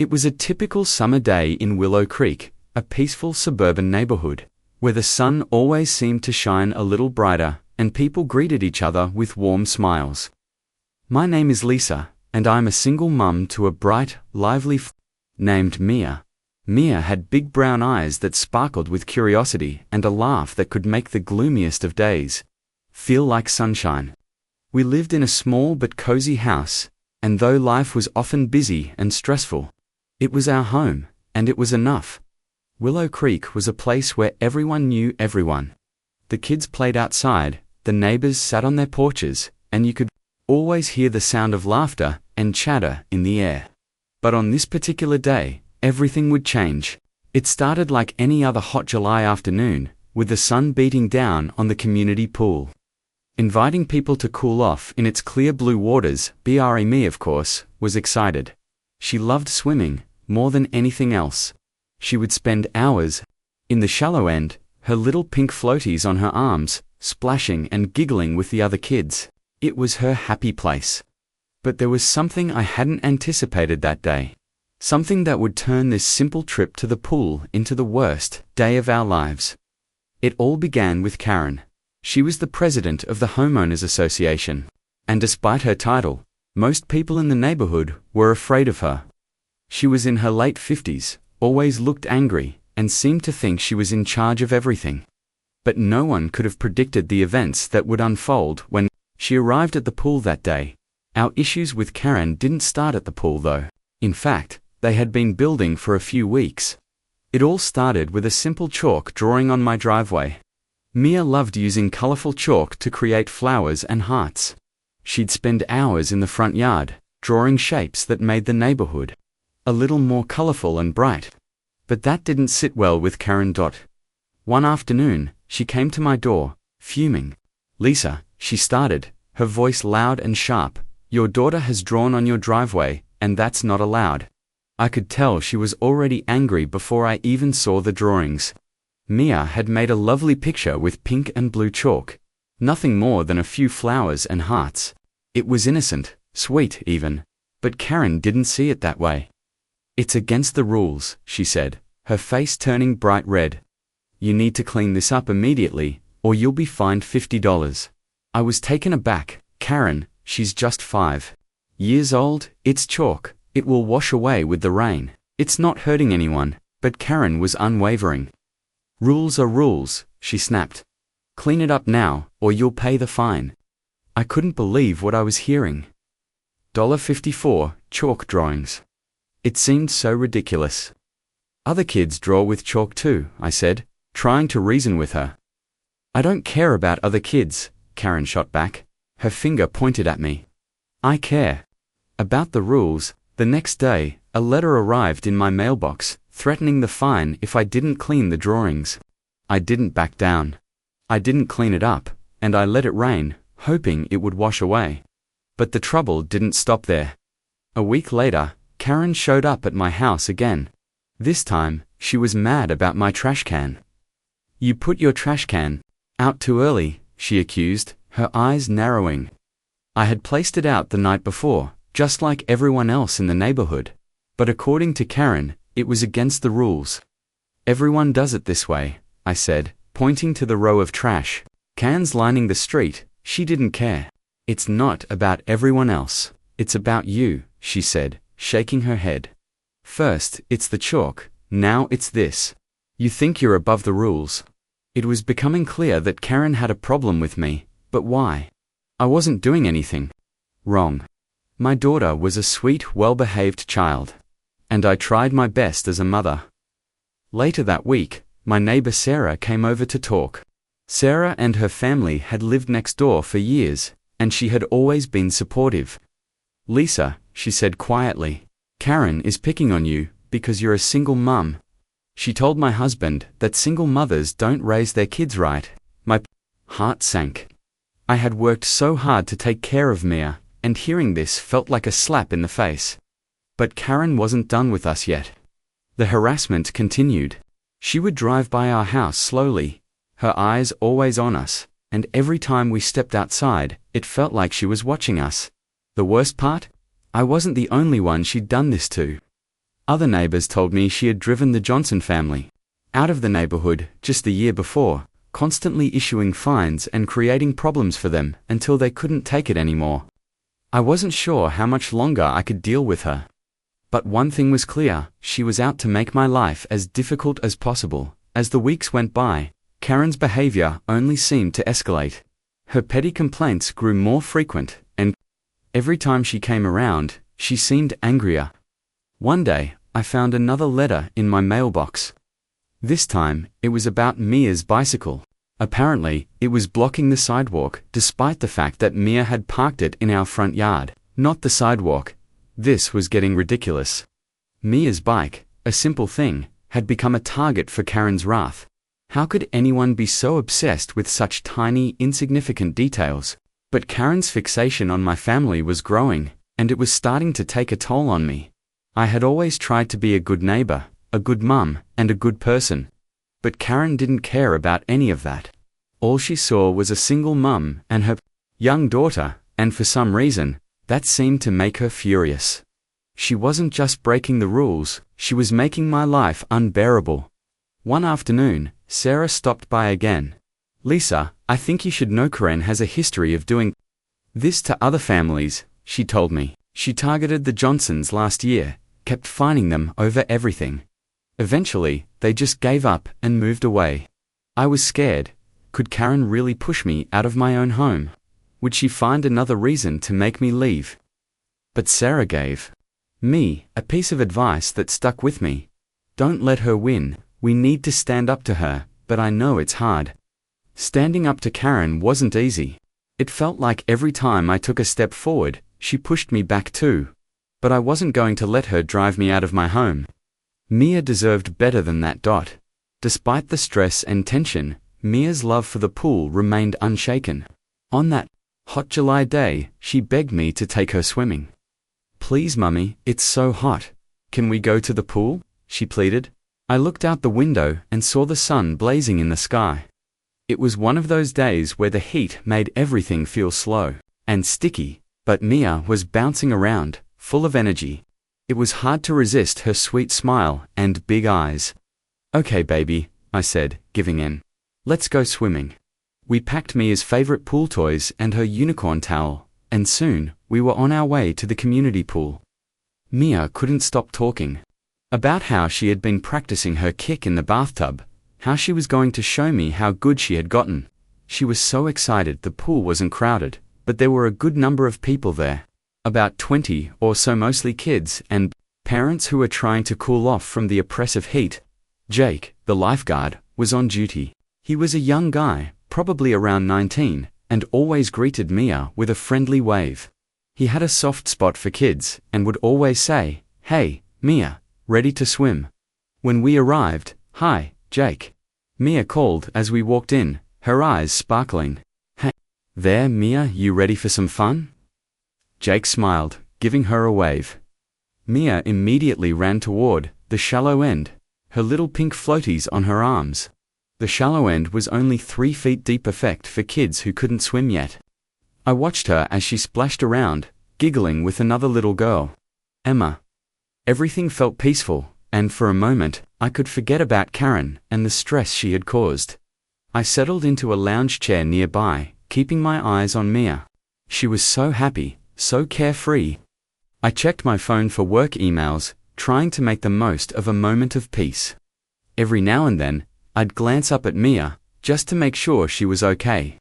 It was a typical summer day in Willow Creek, a peaceful suburban neighborhood, where the sun always seemed to shine a little brighter and people greeted each other with warm smiles. My name is Lisa, and I'm a single mum to a bright, lively named Mia. Mia had big brown eyes that sparkled with curiosity and a laugh that could make the gloomiest of days feel like sunshine. We lived in a small but cozy house, and though life was often busy and stressful, it was our home, and it was enough. Willow Creek was a place where everyone knew everyone. The kids played outside, the neighbors sat on their porches, and you could always hear the sound of laughter and chatter in the air. But on this particular day, everything would change. It started like any other hot July afternoon, with the sun beating down on the community pool, inviting people to cool off in its clear blue waters. Me, of course, was excited. She loved swimming more than anything else. She would spend hours in the shallow end, her little pink floaties on her arms, splashing and giggling with the other kids. It was her happy place. But there was something I hadn't anticipated that day. Something that would turn this simple trip to the pool into the worst day of our lives. It all began with Karen. She was the president of the Homeowners Association, and despite her title, most people in the neighborhood were afraid of her. She was in her late 50s, always looked angry, and seemed to think she was in charge of everything. But no one could have predicted the events that would unfold when she arrived at the pool that day. Our issues with Karen didn't start at the pool though. In fact, they had been building for a few weeks. It all started with a simple chalk drawing on my driveway. Mia loved using colorful chalk to create flowers and hearts. She'd spend hours in the front yard, drawing shapes that made the neighborhood a little more colorful and bright. But that didn't sit well with Karen. One afternoon, she came to my door, fuming. "Lisa," she started, her voice loud and sharp, "your daughter has drawn on your driveway, and that's not allowed." I could tell she was already angry before I even saw the drawings. Mia had made a lovely picture with pink and blue chalk. Nothing more than a few flowers and hearts. It was innocent, sweet even. But Karen didn't see it that way. "It's against the rules," she said, her face turning bright red. "You need to clean this up immediately, or you'll be fined $50. I was taken aback. "Karen, she's just 5 years old, it's chalk. It will wash away with the rain. It's not hurting anyone." But Karen was unwavering. "Rules are rules," she snapped. "Clean it up now, or you'll pay the fine." I couldn't believe what I was hearing. $54, chalk drawings. It seemed so ridiculous. "Other kids draw with chalk too," I said, trying to reason with her. "I don't care about other kids," Karen shot back, her finger pointed at me. "I care about the rules." The next day, a letter arrived in my mailbox, threatening the fine if I didn't clean the drawings. I didn't back down. I didn't clean it up, and I let it rain, hoping it would wash away. But the trouble didn't stop there. A week later, Karen showed up at my house again. This time, she was mad about my trash can. "You put your trash can out too early," she accused, her eyes narrowing. I had placed it out the night before, just like everyone else in the neighborhood. But according to Karen, it was against the rules. "Everyone does it this way," I said, pointing to the row of trash cans lining the street. She didn't care. "It's not about everyone else. It's about you," she said, shaking her head. "First, it's the chalk, now it's this. You think you're above the rules." It was becoming clear that Karen had a problem with me, but why? I wasn't doing anything wrong. My daughter was a sweet, well-behaved child, and I tried my best as a mother. Later that week, my neighbor Sarah came over to talk. Sarah and her family had lived next door for years, and she had always been supportive. "Lisa," she said quietly, "Karen is picking on you because you're a single mum. She told my husband that single mothers don't raise their kids right." My heart sank. I had worked so hard to take care of Mia, and hearing this felt like a slap in the face. But Karen wasn't done with us yet. The harassment continued. She would drive by our house slowly, her eyes always on us, and every time we stepped outside, it felt like she was watching us. The worst part? I wasn't the only one she'd done this to. Other neighbors told me she had driven the Johnson family out of the neighborhood just the year before, constantly issuing fines and creating problems for them until they couldn't take it anymore. I wasn't sure how much longer I could deal with her. But one thing was clear, she was out to make my life as difficult as possible. As the weeks went by, Karen's behavior only seemed to escalate. Her petty complaints grew more frequent, and every time she came around, she seemed angrier. One day, I found another letter in my mailbox. This time, it was about Mia's bicycle. Apparently, it was blocking the sidewalk, despite the fact that Mia had parked it in our front yard, not the sidewalk. This was getting ridiculous. Mia's bike, a simple thing, had become a target for Karen's wrath. How could anyone be so obsessed with such tiny, insignificant details? But Karen's fixation on my family was growing, and it was starting to take a toll on me. I had always tried to be a good neighbor, a good mum, and a good person. But Karen didn't care about any of that. All she saw was a single mum and her young daughter, and for some reason, that seemed to make her furious. She wasn't just breaking the rules, she was making my life unbearable. One afternoon, Sarah stopped by again. "Lisa, I think you should know Karen has a history of doing this to other families," she told me. She targeted the Johnsons last year, kept fining them over everything. Eventually, they just gave up and moved away. I was scared. Could Karen really push me out of my own home? Would she find another reason to make me leave? But Sarah gave me a piece of advice that stuck with me. Don't let her win. We need to stand up to her, but I know it's hard. Standing up to Karen wasn't easy. It felt like every time I took a step forward, she pushed me back too. But I wasn't going to let her drive me out of my home. Mia deserved better than that. Despite the stress and tension, Mia's love for the pool remained unshaken. On that hot July day, she begged me to take her swimming. "Please, Mummy, it's so hot. Can we go to the pool?" she pleaded. I looked out the window and saw the sun blazing in the sky. It was one of those days where the heat made everything feel slow and sticky, but Mia was bouncing around, full of energy. It was hard to resist her sweet smile and big eyes. "Okay, baby," I said, giving in. "Let's go swimming." We packed Mia's favorite pool toys and her unicorn towel, and soon, we were on our way to the community pool. Mia couldn't stop talking about how she had been practicing her kick in the bathtub, how she was going to show me how good she had gotten. She was so excited. The pool wasn't crowded, but there were a good number of people there. About 20 or so, mostly kids and parents who were trying to cool off from the oppressive heat. Jake, the lifeguard, was on duty. He was a young guy, probably around 19, and always greeted Mia with a friendly wave. He had a soft spot for kids and would always say, "Hey, Mia, ready to swim?" When we arrived, "Hi, Jake," Mia called as we walked in, her eyes sparkling. "Hey there, Mia, you ready for some fun?" Jake smiled, giving her a wave. Mia immediately ran toward the shallow end, her little pink floaties on her arms. The shallow end was only 3 feet deep, perfect for kids who couldn't swim yet. I watched her as she splashed around, giggling with another little girl, Emma. Everything felt peaceful, and for a moment, I could forget about Karen and the stress she had caused. I settled into a lounge chair nearby, keeping my eyes on Mia. She was so happy, so carefree. I checked my phone for work emails, trying to make the most of a moment of peace. Every now and then, I'd glance up at Mia, just to make sure she was okay.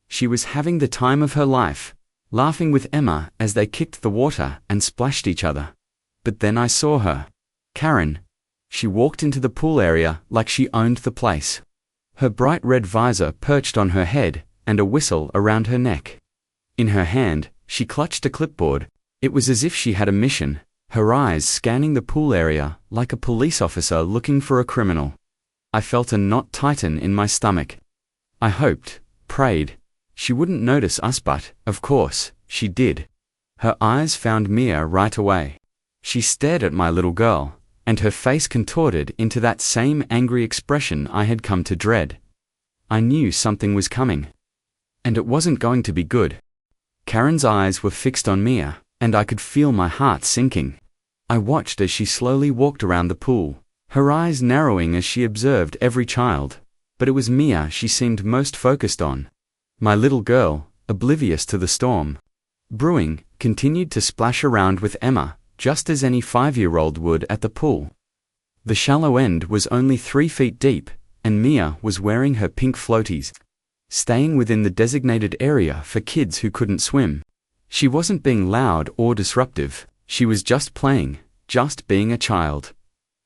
She was having the time of her life, laughing with Emma as they kicked the water and splashed each other. But then I saw her. Karen. She walked into the pool area like she owned the place. Her bright red visor perched on her head, and a whistle around her neck. In her hand, she clutched a clipboard. It was as if she had a mission, her eyes scanning the pool area like a police officer looking for a criminal. I felt a knot tighten in my stomach. I hoped, prayed, she wouldn't notice us, but, of course, she did. Her eyes found Mia right away. She stared at my little girl, and her face contorted into that same angry expression I had come to dread. I knew something was coming. And it wasn't going to be good. Karen's eyes were fixed on Mia, and I could feel my heart sinking. I watched as she slowly walked around the pool, her eyes narrowing as she observed every child. But it was Mia she seemed most focused on. My little girl, oblivious to the storm brewing, continued to splash around with Emma, just as any 5-year-old would at the pool. The shallow end was only 3 feet deep, and Mia was wearing her pink floaties, staying within the designated area for kids who couldn't swim. She wasn't being loud or disruptive, she was just playing, just being a child.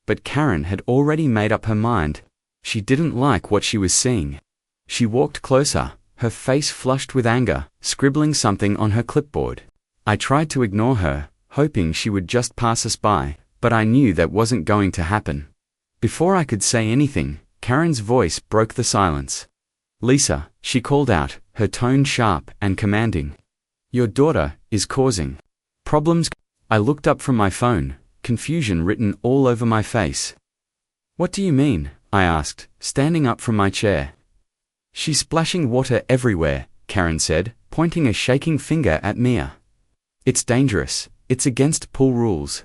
But Karen had already made up her mind. She didn't like what she was seeing. She walked closer, her face flushed with anger, scribbling something on her clipboard. I tried to ignore her, hoping she would just pass us by, but I knew that wasn't going to happen. Before I could say anything, Karen's voice broke the silence. "Lisa," she called out, her tone sharp and commanding. "Your daughter is causing problems." I looked up from my phone, confusion written all over my face. "What do you mean?" I asked, standing up from my chair. "She's splashing water everywhere," Karen said, pointing a shaking finger at Mia. "It's dangerous. It's against pool rules."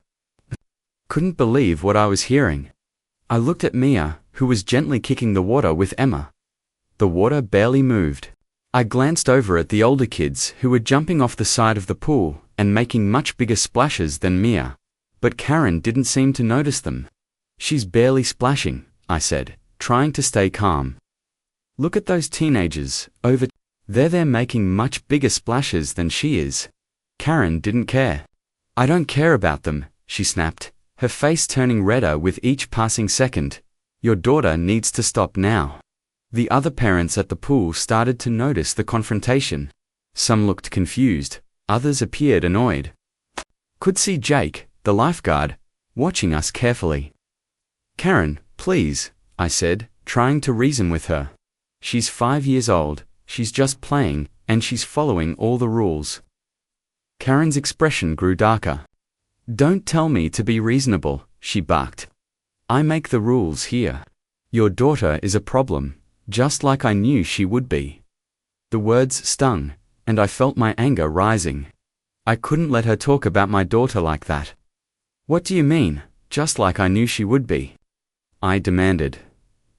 Couldn't believe what I was hearing. I looked at Mia, who was gently kicking the water with Emma. The water barely moved. I glanced over at the older kids who were jumping off the side of the pool and making much bigger splashes than Mia. But Karen didn't seem to notice them. "She's barely splashing," I said, trying to stay calm. "Look at those teenagers over there making much bigger splashes than she is." Karen didn't care. "I don't care about them," she snapped, her face turning redder with each passing second. "Your daughter needs to stop now." The other parents at the pool started to notice the confrontation. Some looked confused, others appeared annoyed. Could see Jake, the lifeguard, watching us carefully. "Karen, please," I said, trying to reason with her. "She's 5 years old, she's just playing, and she's following all the rules." Karen's expression grew darker. "Don't tell me to be reasonable," she barked. "I make the rules here. Your daughter is a problem, just like I knew she would be." The words stung, and I felt my anger rising. I couldn't let her talk about my daughter like that. "What do you mean, just like I knew she would be?" I demanded.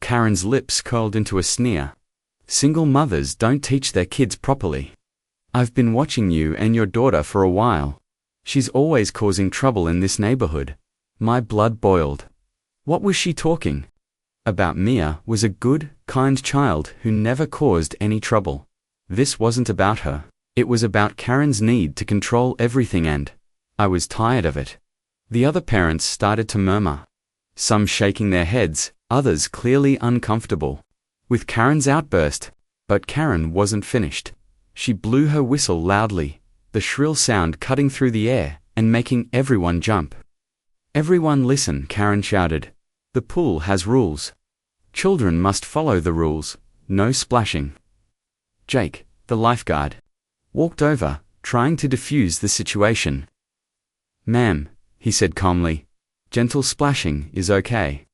Karen's lips curled into a sneer. "Single mothers don't teach their kids properly. I've been watching you and your daughter for a while. She's always causing trouble in this neighborhood." My blood boiled. What was she talking about? Mia was a good, kind child who never caused any trouble. This wasn't about her. It was about Karen's need to control everything, and I was tired of it. The other parents started to murmur, some shaking their heads, others clearly uncomfortable with Karen's outburst. But Karen wasn't finished. She blew her whistle loudly, the shrill sound cutting through the air and making everyone jump. "Everyone listen," Karen shouted. "The pool has rules. Children must follow the rules. No splashing." Jake, the lifeguard, walked over, trying to defuse the situation. "Ma'am," he said calmly, "gentle splashing is okay.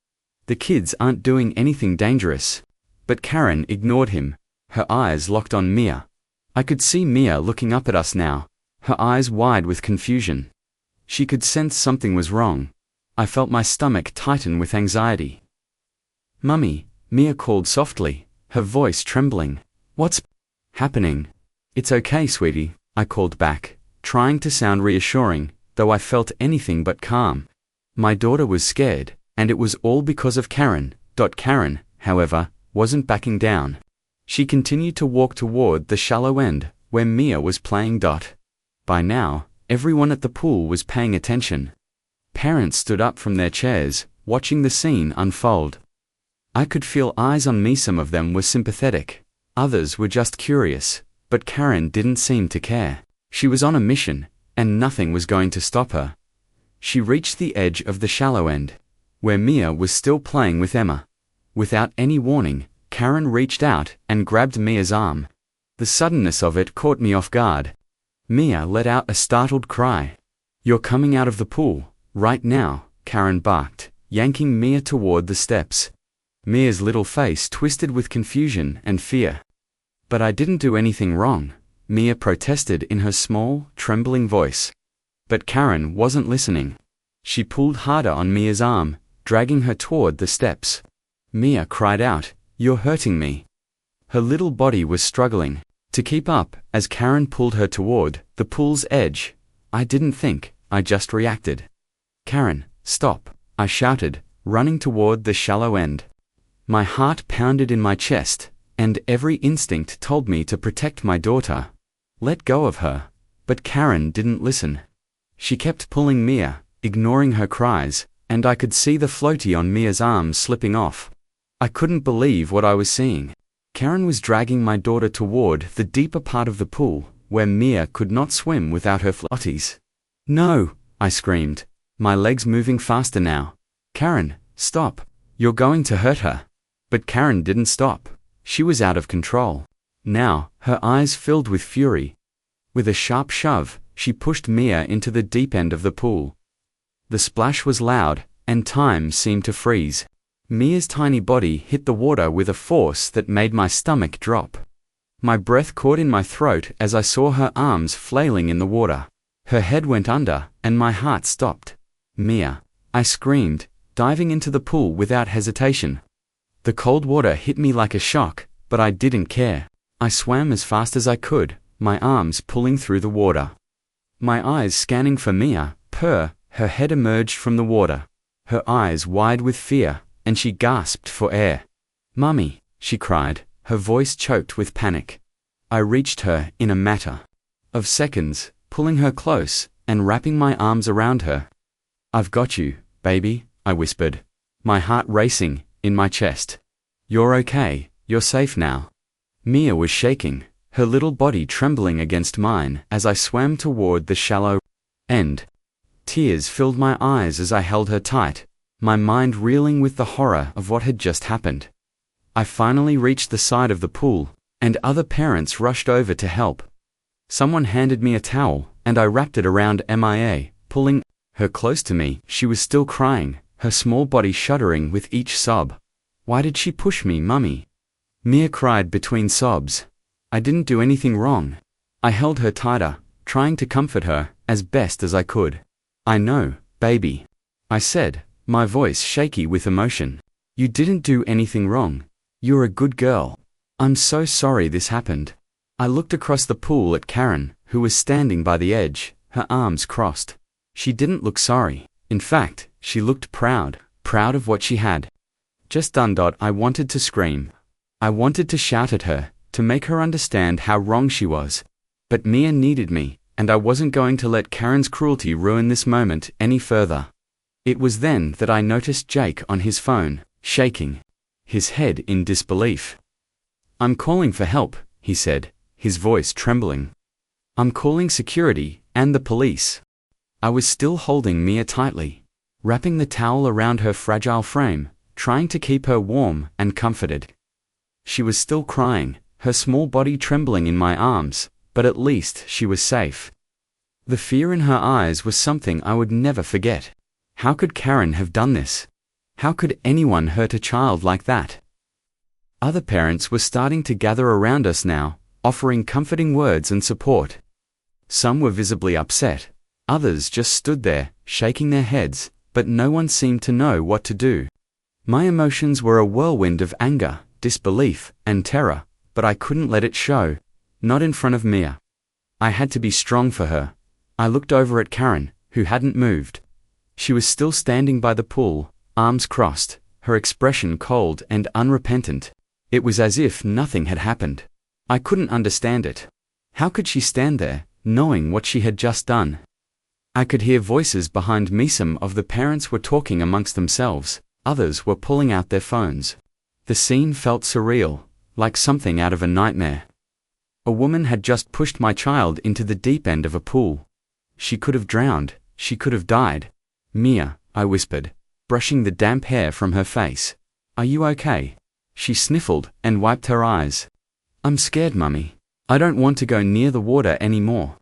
The kids aren't doing anything dangerous." But Karen ignored him, her eyes locked on Mia. I could see Mia looking up at us now, her eyes wide with confusion. She could sense something was wrong. I felt my stomach tighten with anxiety. "Mummy," Mia called softly, her voice trembling. "What's happening?" "It's okay, sweetie," I called back, trying to sound reassuring, though I felt anything but calm. My daughter was scared, and it was all because of Karen. Karen, however, wasn't backing down. She continued to walk toward the shallow end, where Mia was playing. By now, everyone at the pool was paying attention. Parents stood up from their chairs, watching the scene unfold. I could feel eyes on me. Some of them were sympathetic. Others were just curious, but Karen didn't seem to care. She was on a mission, and nothing was going to stop her. She reached the edge of the shallow end, where Mia was still playing with Emma. Without any warning, Karen reached out and grabbed Mia's arm. The suddenness of it caught me off guard. Mia let out a startled cry. "You're coming out of the pool, right now," Karen barked, yanking Mia toward the steps. Mia's little face twisted with confusion and fear. "But I didn't do anything wrong," Mia protested in her small, trembling voice. But Karen wasn't listening. She pulled harder on Mia's arm, dragging her toward the steps. Mia cried out, "You're hurting me." Her little body was struggling to keep up as Karen pulled her toward the pool's edge. I didn't think, I just reacted. "Karen, stop," I shouted, running toward the shallow end. My heart pounded in my chest, and every instinct told me to protect my daughter. Let go of her. But Karen didn't listen. She kept pulling Mia, ignoring her cries, and I could see the floaty on Mia's arms slipping off. I couldn't believe what I was seeing. Karen was dragging my daughter toward the deeper part of the pool, where Mia could not swim without her floaties. "No!" I screamed, my legs moving faster now. "Karen, stop! You're going to hurt her." But Karen didn't stop. She was out of control. Now, her eyes filled with fury. With a sharp shove, she pushed Mia into the deep end of the pool. The splash was loud, and time seemed to freeze. Mia's tiny body hit the water with a force that made my stomach drop. My breath caught in my throat as I saw her arms flailing in the water. Her head went under, and my heart stopped. "Mia!" I screamed, diving into the pool without hesitation. The cold water hit me like a shock, but I didn't care. I swam as fast as I could, my arms pulling through the water. My eyes scanning for Mia. Her head emerged from the water, her eyes wide with fear, and she gasped for air. "Mummy," she cried, her voice choked with panic. I reached her in a matter of seconds, pulling her close and wrapping my arms around her. "I've got you, baby," I whispered, my heart racing in my chest. "You're okay, you're safe now." Mia was shaking, her little body trembling against mine as I swam toward the shallow end. Tears filled my eyes as I held her tight, my mind reeling with the horror of what had just happened. I finally reached the side of the pool, and other parents rushed over to help. Someone handed me a towel, and I wrapped it around Mia, pulling her close to me. She was still crying, her small body shuddering with each sob. "Why did she push me, Mummy?" Mia cried between sobs. "I didn't do anything wrong." I held her tighter, trying to comfort her as best as I could. "I know, baby," I said, my voice shaky with emotion. "You didn't do anything wrong. You're a good girl. I'm so sorry this happened." I looked across the pool at Karen, who was standing by the edge, her arms crossed. She didn't look sorry. In fact, she looked proud of what she had just done. I wanted to scream. I wanted to shout at her, to make her understand how wrong she was. But Mia needed me, and I wasn't going to let Karen's cruelty ruin this moment any further. It was then that I noticed Jake on his phone, shaking his head in disbelief. "I'm calling for help," he said, his voice trembling. "I'm calling security and the police." I was still holding Mia tightly, wrapping the towel around her fragile frame, trying to keep her warm and comforted. She was still crying, her small body trembling in my arms, but at least she was safe. The fear in her eyes was something I would never forget. How could Karen have done this? How could anyone hurt a child like that? Other parents were starting to gather around us now, offering comforting words and support. Some were visibly upset. Others just stood there, shaking their heads, but no one seemed to know what to do. My emotions were a whirlwind of anger, disbelief, and terror, but I couldn't let it show. Not in front of Mia. I had to be strong for her. I looked over at Karen, who hadn't moved. She was still standing by the pool, arms crossed, her expression cold and unrepentant. It was as if nothing had happened. I couldn't understand it. How could she stand there, knowing what she had just done? I could hear voices behind me. Some of the parents were talking amongst themselves, others were pulling out their phones. The scene felt surreal, like something out of a nightmare. A woman had just pushed my child into the deep end of a pool. She could have drowned, she could have died. "Mia," I whispered, brushing the damp hair from her face. "Are you okay?" She sniffled and wiped her eyes. "I'm scared, Mummy. I don't want to go near the water anymore."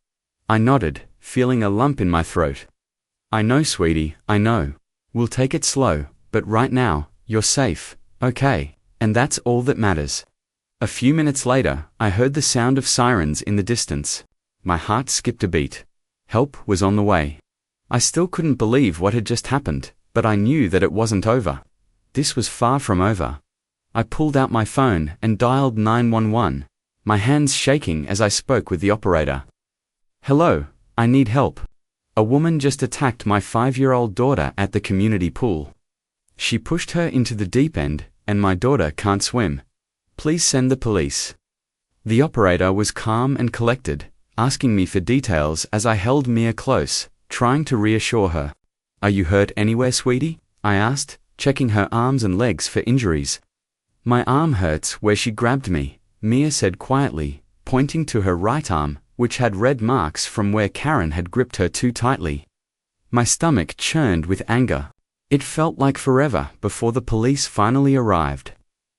I nodded, feeling a lump in my throat. "I know, sweetie, I know. We'll take it slow, but right now, you're safe, okay, and that's all that matters." A few minutes later, I heard the sound of sirens in the distance. My heart skipped a beat. Help was on the way. I still couldn't believe what had just happened, but I knew that it wasn't over. This was far from over. I pulled out my phone and dialed 911, my hands shaking as I spoke with the operator. "Hello, I need help. A woman just attacked my 5-year-old daughter at the community pool. She pushed her into the deep end, and my daughter can't swim. Please send the police." The operator was calm and collected, asking me for details as I held Mia close, trying to reassure her. "Are you hurt anywhere, sweetie?" I asked, checking her arms and legs for injuries. "My arm hurts where she grabbed me," Mia said quietly, pointing to her right arm, which had red marks from where Karen had gripped her too tightly. My stomach churned with anger. It felt like forever before the police finally arrived.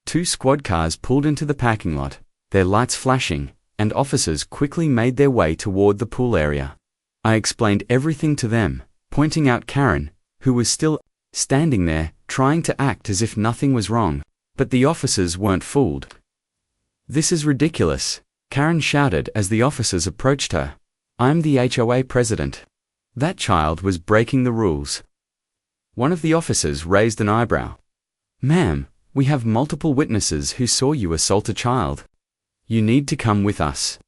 2 squad cars pulled into the parking lot, their lights flashing, and officers quickly made their way toward the pool area. I explained everything to them, pointing out Karen, who was still standing there, trying to act as if nothing was wrong, but the officers weren't fooled. "This is ridiculous," Karen shouted as the officers approached her. "I'm the HOA president. That child was breaking the rules." One of the officers raised an eyebrow. "Ma'am, we have multiple witnesses who saw you assault a child. You need to come with us."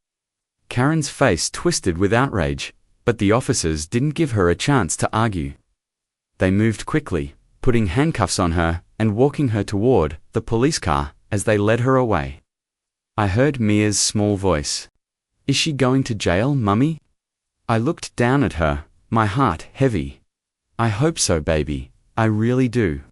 Karen's face twisted with outrage, but the officers didn't give her a chance to argue. They moved quickly, putting handcuffs on her and walking her toward the police car as they led her away. I heard Mia's small voice. "Is she going to jail, Mummy?" I looked down at her, my heart heavy. "I hope so, baby, I really do."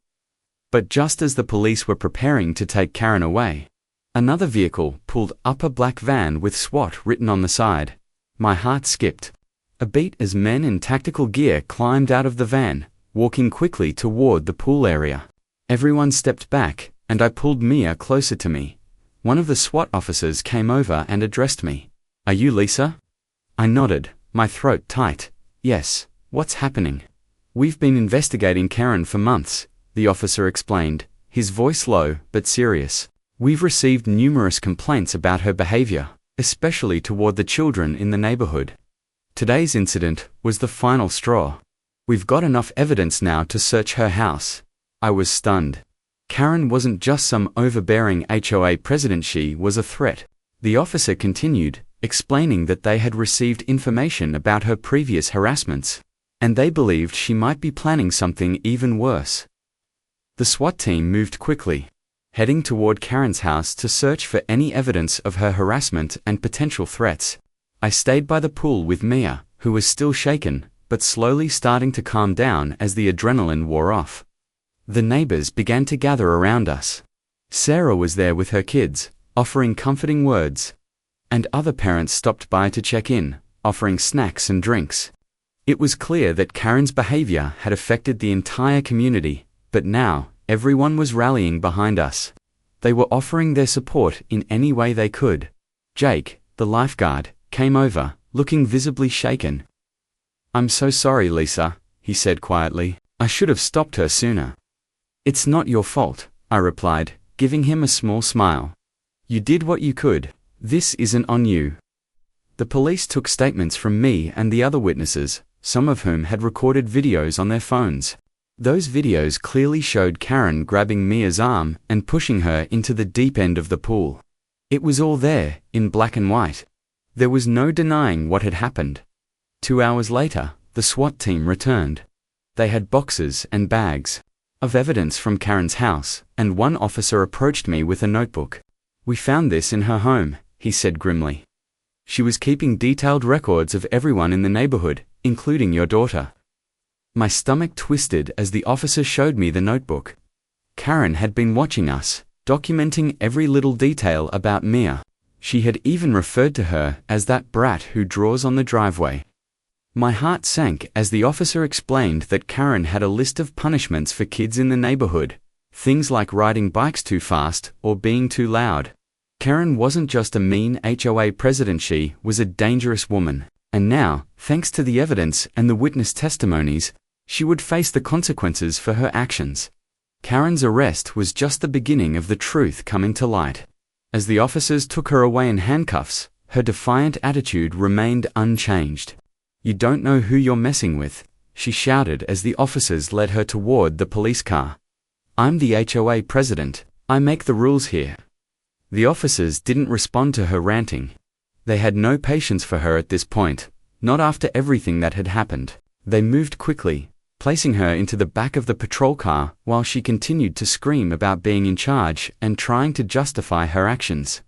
But just as the police were preparing to take Karen away, another vehicle pulled up, a black van with SWAT written on the side. My heart skipped a beat as men in tactical gear climbed out of the van, walking quickly toward the pool area. Everyone stepped back, and I pulled Mia closer to me. One of the SWAT officers came over and addressed me. "Are you Lisa?" I nodded, my throat tight. "Yes, what's happening?" "We've been investigating Karen for months," the officer explained, his voice low but serious. "We've received numerous complaints about her behavior, especially toward the children in the neighborhood. Today's incident was the final straw. We've got enough evidence now to search her house." I was stunned. Karen wasn't just some overbearing HOA president, she was a threat. The officer continued, explaining that they had received information about her previous harassments, and they believed she might be planning something even worse. The SWAT team moved quickly, heading toward Karen's house to search for any evidence of her harassment and potential threats. I stayed by the pool with Mia, who was still shaken, but slowly starting to calm down as the adrenaline wore off. The neighbors began to gather around us. Sarah was there with her kids, offering comforting words, and other parents stopped by to check in, offering snacks and drinks. It was clear that Karen's behavior had affected the entire community, but now, everyone was rallying behind us. They were offering their support in any way they could. Jake, the lifeguard, came over, looking visibly shaken. "I'm so sorry, Lisa," he said quietly. "I should have stopped her sooner." "It's not your fault," I replied, giving him a small smile. "You did what you could. This isn't on you." The police took statements from me and the other witnesses, some of whom had recorded videos on their phones. Those videos clearly showed Karen grabbing Mia's arm and pushing her into the deep end of the pool. It was all there, in black and white. There was no denying what had happened. 2 hours later, the SWAT team returned. They had boxes and bags of evidence from Karen's house, and one officer approached me with a notebook. "We found this in her home," he said grimly. "She was keeping detailed records of everyone in the neighborhood, including your daughter." My stomach twisted as the officer showed me the notebook. Karen had been watching us, documenting every little detail about Mia. She had even referred to her as that brat who draws on the driveway. My heart sank as the officer explained that Karen had a list of punishments for kids in the neighborhood, things like riding bikes too fast or being too loud. Karen wasn't just a mean HOA president, she was a dangerous woman, and now, thanks to the evidence and the witness testimonies, she would face the consequences for her actions. Karen's arrest was just the beginning of the truth coming to light. As the officers took her away in handcuffs, her defiant attitude remained unchanged. "You don't know who you're messing with," she shouted as the officers led her toward the police car. "I'm the HOA president. I make the rules here." The officers didn't respond to her ranting. They had no patience for her at this point, not after everything that had happened. They moved quickly, placing her into the back of the patrol car while she continued to scream about being in charge and trying to justify her actions.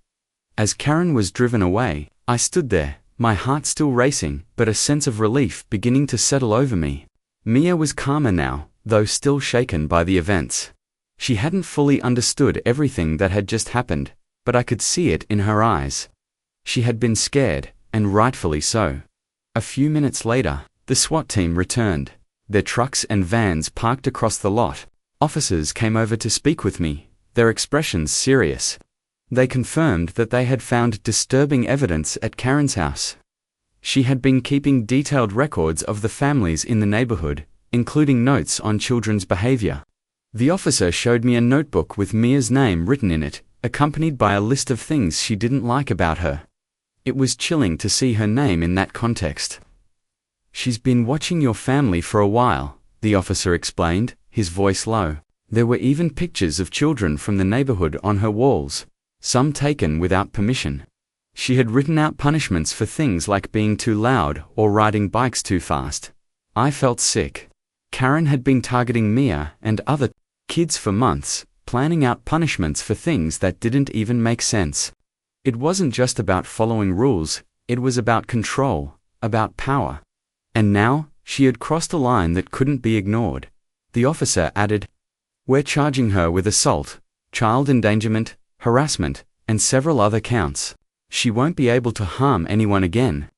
As Karen was driven away, I stood there, my heart still racing, but a sense of relief beginning to settle over me. Mia was calmer now, though still shaken by the events. She hadn't fully understood everything that had just happened, but I could see it in her eyes. She had been scared, and rightfully so. A few minutes later, the SWAT team returned. Their trucks and vans parked across the lot. Officers came over to speak with me, their expressions serious. They confirmed that they had found disturbing evidence at Karen's house. She had been keeping detailed records of the families in the neighborhood, including notes on children's behavior. The officer showed me a notebook with Mia's name written in it, accompanied by a list of things she didn't like about her. It was chilling to see her name in that context. "She's been watching your family for a while," the officer explained, his voice low. There were even pictures of children from the neighborhood on her walls, some taken without permission. She had written out punishments for things like being too loud or riding bikes too fast. I felt sick. Karen had been targeting Mia and other kids for months, planning out punishments for things that didn't even make sense. It wasn't just about following rules, it was about control, about power. And now, she had crossed a line that couldn't be ignored. The officer added, "We're charging her with assault, child endangerment, harassment, and several other counts. She won't be able to harm anyone again."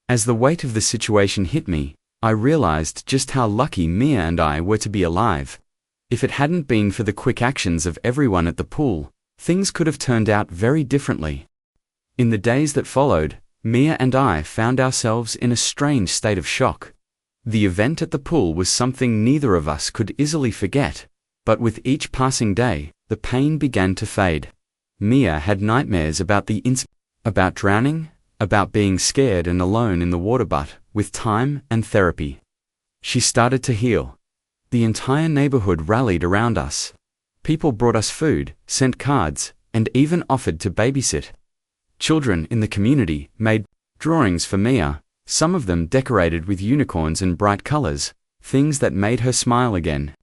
As the weight of the situation hit me, I realized just how lucky Mia and I were to be alive. If it hadn't been for the quick actions of everyone at the pool, things could have turned out very differently. In the days that followed, Mia and I found ourselves in a strange state of shock. The event at the pool was something neither of us could easily forget, but with each passing day, the pain began to fade. Mia had nightmares about about drowning, about being scared and alone in the water, but with time and therapy, she started to heal. The entire neighborhood rallied around us. People brought us food, sent cards, and even offered to babysit. Children in the community made drawings for Mia, some of them decorated with unicorns and bright colors, things that made her smile again.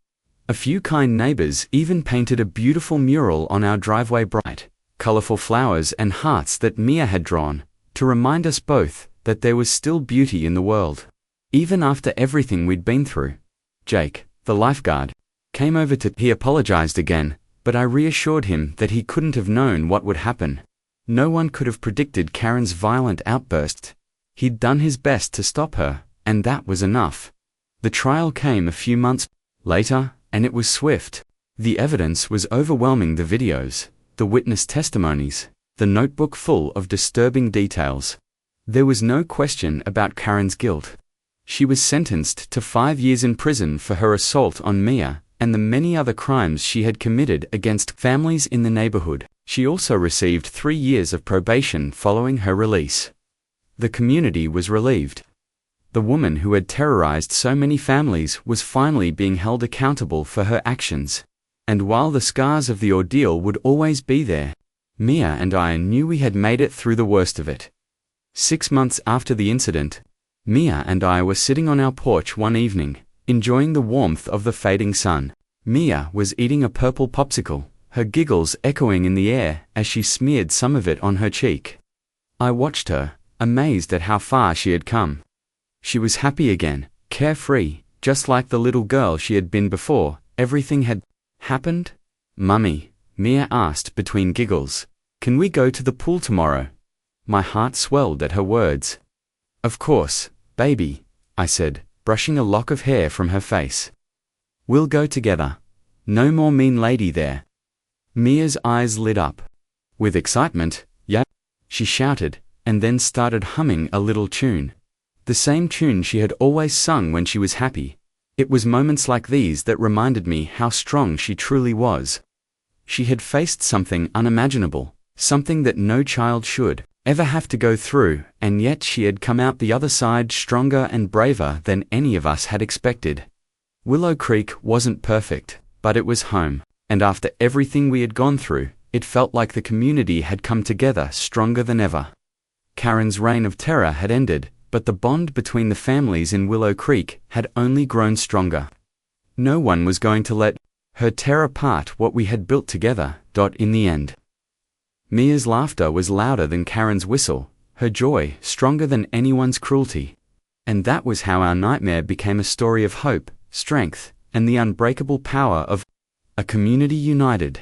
A few kind neighbors even painted a beautiful mural on our driveway, bright, colorful flowers and hearts that Mia had drawn, to remind us both that there was still beauty in the world. Even after everything we'd been through, Jake, the lifeguard, came over he apologized again, but I reassured him that he couldn't have known what would happen. No one could have predicted Karen's violent outburst. He'd done his best to stop her, and that was enough. The trial came a few months later, and it was swift. The evidence was overwhelming: the videos, the witness testimonies, the notebook full of disturbing details. There was no question about Karen's guilt. She was sentenced to 5 years in prison for her assault on Mia and the many other crimes she had committed against families in the neighborhood. She also received 3 years of probation following her release. The community was relieved. The woman who had terrorized so many families was finally being held accountable for her actions. And while the scars of the ordeal would always be there, Mia and I knew we had made it through the worst of it. 6 months after the incident, Mia and I were sitting on our porch one evening, enjoying the warmth of the fading sun. Mia was eating a purple popsicle, her giggles echoing in the air as she smeared some of it on her cheek. I watched her, amazed at how far she had come. She was happy again, carefree, just like the little girl she had been before everything had happened. "Mummy," Mia asked between giggles, "can we go to the pool tomorrow?" My heart swelled at her words. "Of course, baby," I said, brushing a lock of hair from her face. "We'll go together. No more mean lady there." Mia's eyes lit up. With excitement, "Yeah," she shouted, and then started humming a little tune. The same tune she had always sung when she was happy. It was moments like these that reminded me how strong she truly was. She had faced something unimaginable, something that no child should ever have to go through, and yet she had come out the other side stronger and braver than any of us had expected. Willow Creek wasn't perfect, but it was home, and after everything we had gone through, it felt like the community had come together stronger than ever. Karen's reign of terror had ended, but the bond between the families in Willow Creek had only grown stronger. No one was going to let her tear apart what we had built together. In the end, Mia's laughter was louder than Karen's whistle, her joy stronger than anyone's cruelty. And that was how our nightmare became a story of hope, strength, and the unbreakable power of a community united.